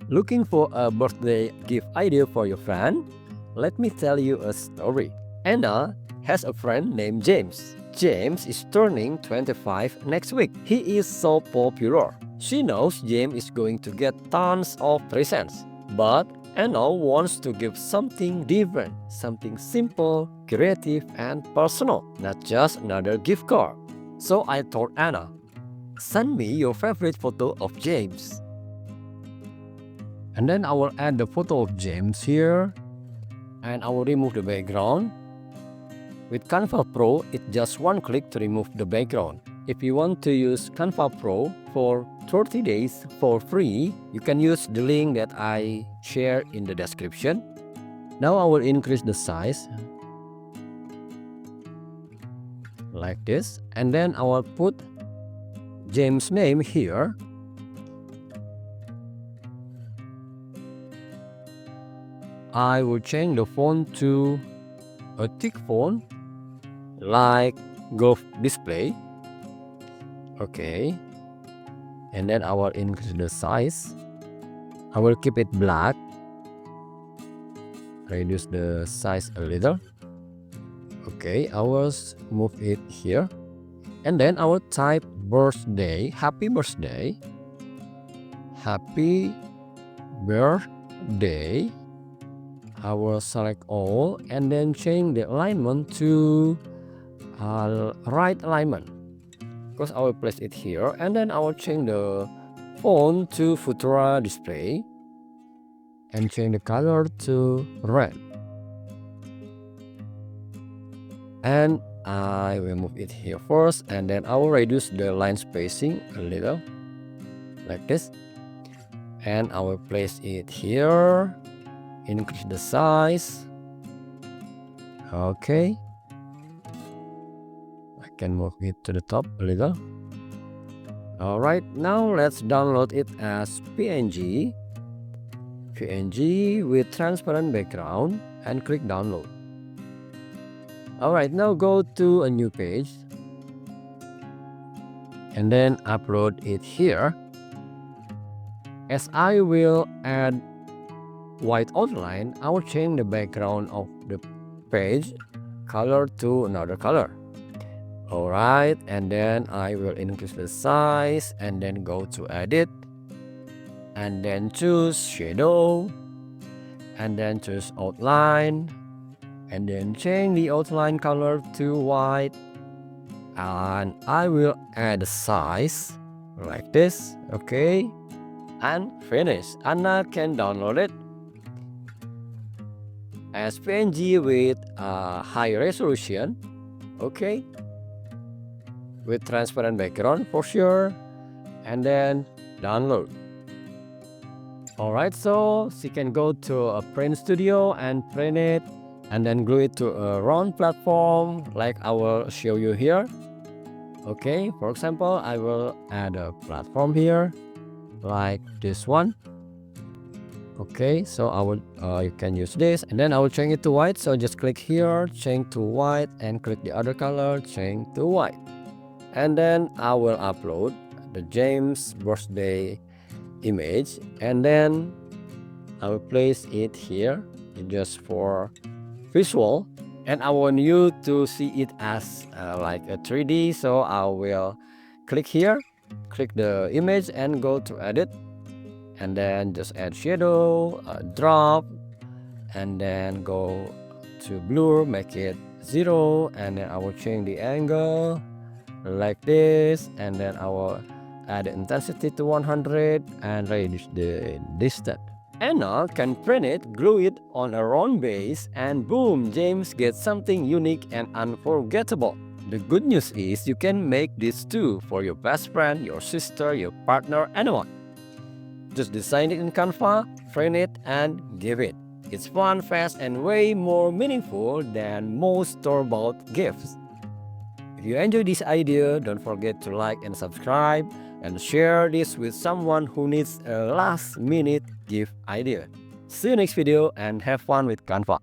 Looking for a birthday gift idea for your friend? Let me tell you a story. Anna has a friend named James. James is turning 25 next week. He is so popular. She knows James is going to get tons of presents. But Anna wants to give something different, something simple, creative, and personal, not just another gift card. So I told Anna, send me your favorite photo of James. And then I will add the photo of James here. And I will remove the background. With Canva Pro, it's just one click to remove the background. If you want to use Canva Pro for 30 days for free, you can use the link that I share in the description. Now I will increase the size like this, and then I will put James' name here. I will change the font to a thick font like Golf Display. Okay. And then I will increase the size. I will keep it black. Reduce the size a little. Okay, I will move it here. And then I will type birthday, happy birthday. Happy birthday. I will select all and then change the alignment to right alignment, because I will place it here, and then I will change the font to Futura Display and change the color to red. And I will move it here first, and then I will reduce the line spacing a little like this, and I will place it here. Increase the size. Okay. I can move it to the top a little. Alright, now let's download it as PNG. PNG with transparent background and click download. Alright, now go to a new page and then upload it here. As I will add white outline, I will change the background of the page color to another color. Alright, and then I will increase the size and then go to edit and then choose shadow and then choose outline and then change the outline color to white, and I will add the size like this. Okay, and finish. Anna can download it as PNG with a high resolution. Okay, with transparent background for sure, and then download. Alright, so she can go to a print studio and print it and then glue it to a round platform like I will show you here. Okay, for example, I will add a platform here like this one. Okay, so I will you can use this, and then I will change it to white. So just click here, change to white, and click the other color, change to white. And then I will upload the James birthday image, and then I will place it here just for visual, and I want you to see it as like a 3D. So I will click here, click the image and go to edit, and then just add shadow, drop, and then go to blur, make it 0, and then I will change the angle like this, and then I will add the intensity to 100 and reduce the distance. Anna can print it, glue it on a round base, and boom, James gets something unique and unforgettable. The good news is you can make this too for your best friend, your sister, your partner, anyone. Just design it in Canva, print it, and give it. It's fun, fast, and way more meaningful than most store-bought gifts. If you enjoyed this idea, don't forget to like and subscribe, and share this with someone who needs a last-minute gift idea. See you next video and have fun with Canva.